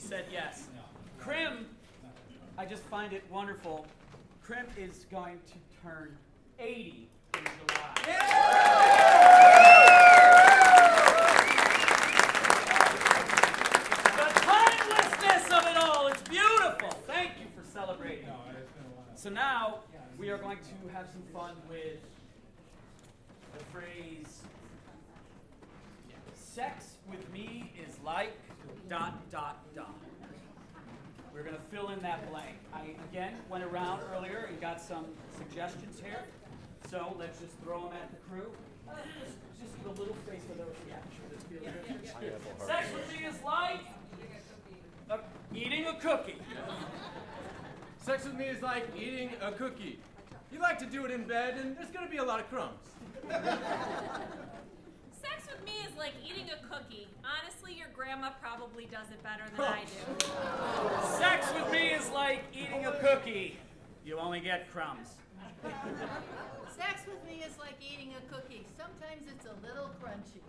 said yes. Krim, I just find it wonderful. Krim is going to turn 80 in July. The timelessness of it all, it's beautiful. Thank you for celebrating. So now we are going to have some fun with the phrase, sex with me is like ... We're going to fill in that blank. I, again, went around earlier and got some suggestions here. So let's just throw them at the crew. Just a little space for those. Yeah, sure. This feels good. Sex with me is like eating a cookie. Sex with me is like eating a cookie. You like to do it in bed, and there's going to be a lot of crumbs. Sex with me is like eating a cookie. Honestly, your grandma probably does it better than I do. Sex with me is like eating a cookie. You only get crumbs. Sex with me is like eating a cookie. Sometimes it's a little crunchy.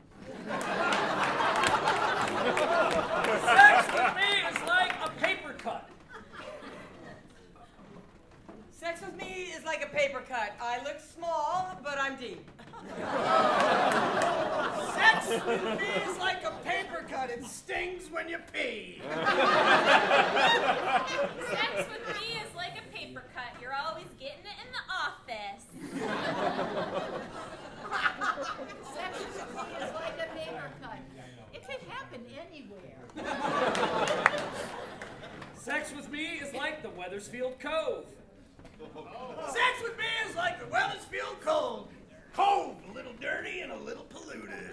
Sex with me is like a paper cut. Sex with me is like a paper cut. I look small, but I'm deep. Sex with me is like a paper cut. It stings when you pee. Sex with me is like a paper cut. You're always getting it in the office. Sex with me is like a paper cut. It could happen anywhere. Sex with me is like the Weathersfield Cove. Sex with me is like the Weathersfield Cove. Cove, a little dirty and a little polluted.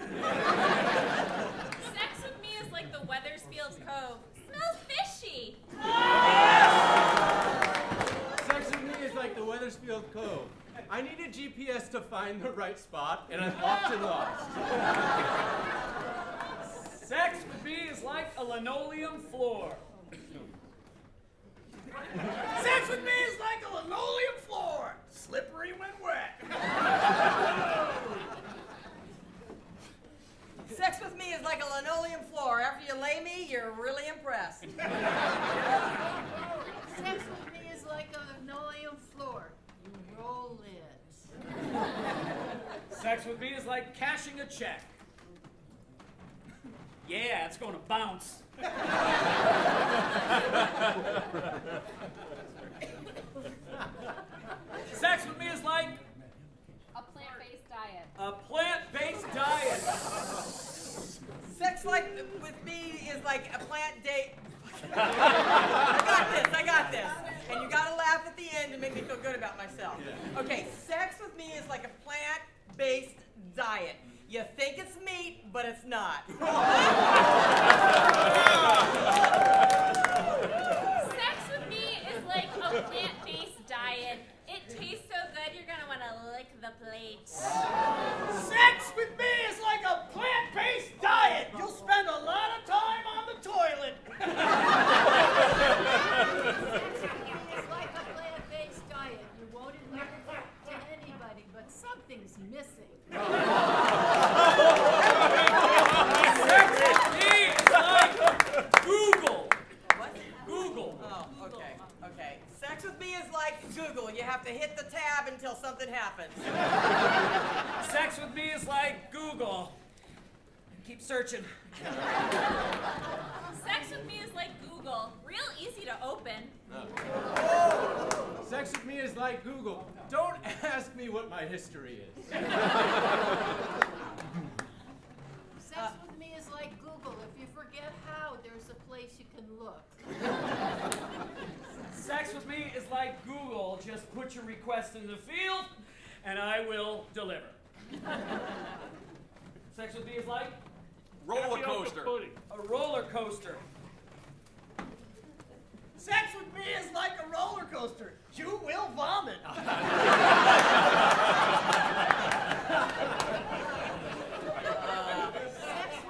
Sex with me is like the Weathersfield Cove. Smells fishy. Sex with me is like the Weathersfield Cove. I need a GPS to find the right spot, and I'm often lost. Sex with me is like a linoleum floor. Sex with me is like a linoleum floor, slippery when wet. Sex with me is like a linoleum floor. After you lay me, you're really impressed. Sex with me is like a linoleum floor. You roll it. Sex with me is like cashing a check. Yeah, it's going to bounce. Sex with me is like A plant-based diet. a plant-based diet. Sex with me is like a plant date. I got this. And you gotta laugh at the end to make me feel good about myself. Okay, sex with me is like a plant-based diet. You think it's meat, but it's not. Sex with me is like a plant-based diet. It tastes so good, you're gonna want to lick the plate. Sex with me is like a plant-based diet. You'll spend a lot of time on the toilet. Sex with me is like a plant-based diet. You won't admit it to anybody, but something's missing. Sex with me is like Google. What? Google. Oh, okay. Sex with me is like Google. You have to hit the tab until something happens. Sex with me is like Google. Keep searching. Sex with me is like Google. Real easy to open. Sex with me is like Google. Don't ask me what my history is. Sex with me is like Google. If you forget how, there's a place you can look. Sex with me is like Google. Just put your request in the field, and I will deliver. Sex with me is like Roller coaster. a roller coaster. Sex with me is like a roller coaster. You will vomit. Sex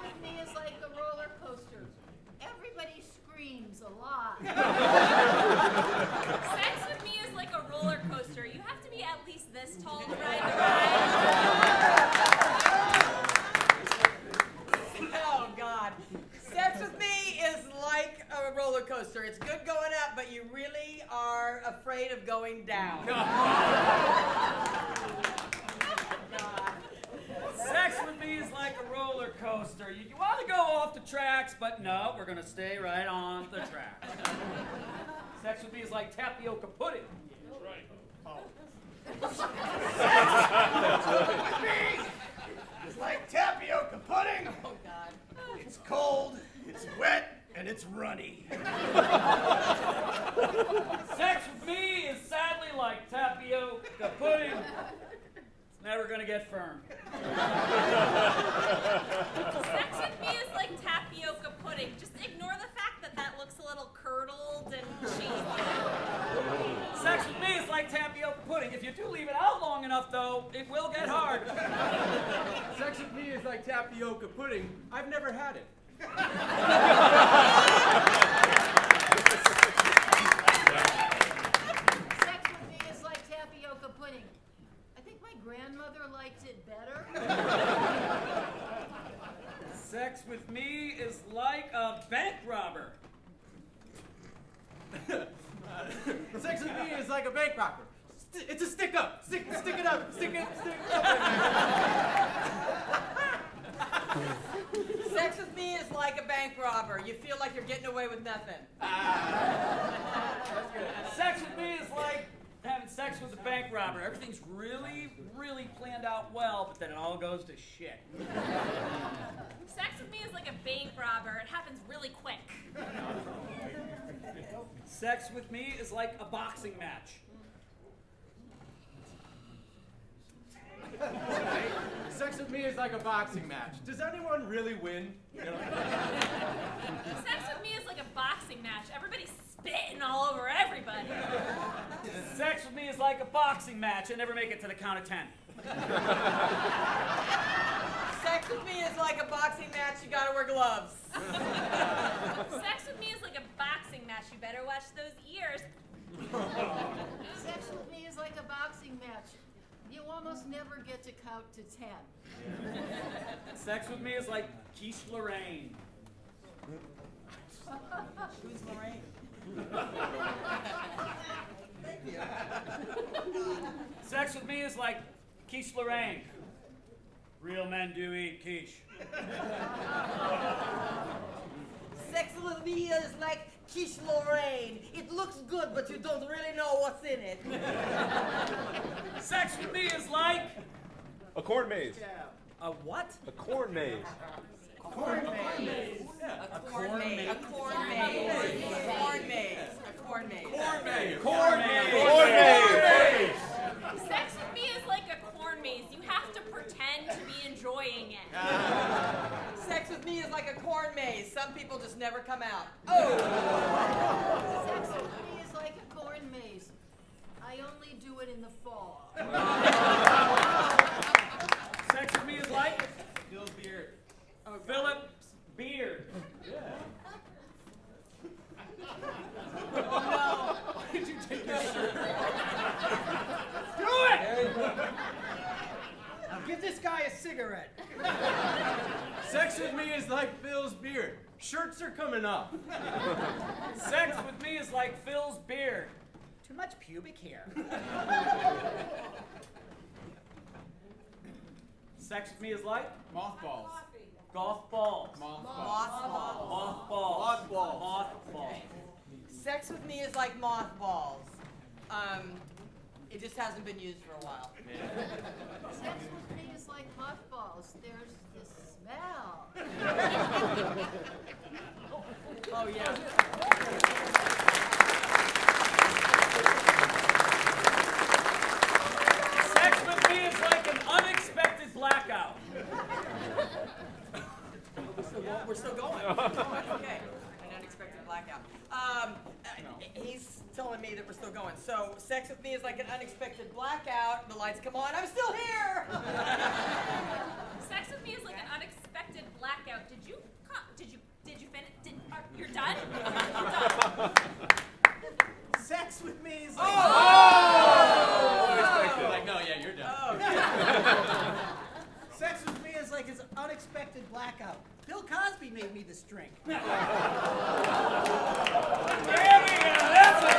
with me is like a roller coaster. Everybody screams a lot. Sex with me is like a roller coaster. You have to be at least this tall to ride the ride. Oh, God. Sex with me is like a roller afraid of going down. Sex with me is like a roller coaster. You want to go off the tracks, but no, we're going to stay right on the tracks. Sex with me is like tapioca pudding. It's like tapioca pudding. Oh, God. It's cold, it's wet, and it's runny. Sex with me is sadly like tapioca pudding. It's never going to get firm. Sex with me is like tapioca pudding. Just ignore the fact that that looks a little curdled and cheesy. Sex with me is like tapioca pudding. If you do leave it out long enough, though, it will get hard. Sex with me is like tapioca pudding. I've never had it. Sex with me is like tapioca pudding. I think my grandmother liked it better. Sex with me is like a bank robber. Sex with me is like a bank robber. It's a stick up. Stick it up. Stick it up. Sex with me is like a bank robber. You feel like you're getting away with nothing. Sex with me is like having sex with a bank robber. Everything's really, really planned out well, but then it all goes to shit. Sex with me is like a bank robber. It happens really quick. Sex with me is like a boxing match. Sex with me is like a boxing match. Does anyone really win? You know? Sex with me is like a boxing match. Everybody's spitting all over everybody. Sex with me is like a boxing match. I never make it to the count of 10. Sex with me is like a boxing match. You gotta wear gloves. Sex with me is like a boxing match. You better watch those ears. Sex with me is like a boxing match. You almost never get to count to 10. Sex with me is like Quiche Lorraine. Who's Lorraine? Sex with me is like Quiche Lorraine. Real men do eat quiche. Sex with me is like Quiche Lorraine. It looks good, but you don't really know what's in it. Sex with me is like A corn maze. a what? A corn maze. Corn maze. A corn maze. A corn maze. A corn maze. A corn maze. Corn maze. Corn maze. Corn maze. Sex with me is like a corn maze. You have to pretend to be enjoying it. Sex with me is like a corn maze. Some people just never come out. Oh! Sex with me is like a corn maze. I only do it in the fall. Sex with me is like Phil's beard. Oh, Philip's beard. Oh Why did you take your shirt? Do it! Now give this guy a cigarette. Sex with me is like Phil's beard. Shirts are coming up. Sex with me is like Phil's beard. Too much pubic hair. Sex with me is like Mothballs. golf balls. Mothballs. Mothballs. Mothballs. Mothballs. Sex with me is like mothballs. It just hasn't been used for a while. Sex with me is like mothballs. There's the smell. Oh, yeah. Sex with me is like an unexpected blackout. We're still going. Okay. An unexpected blackout. He's telling me that we're still going. So, sex with me is like an unexpected blackout. The lights come on. I'm still here. Sex with me is like an unexpected blackout. Did you finish? You're done? You're done. Sex with me is Oh! Like, no, yeah, you're done. Oh, Sex with me is like his unexpected blackout. Bill Cosby made me this drink. There we go. That's what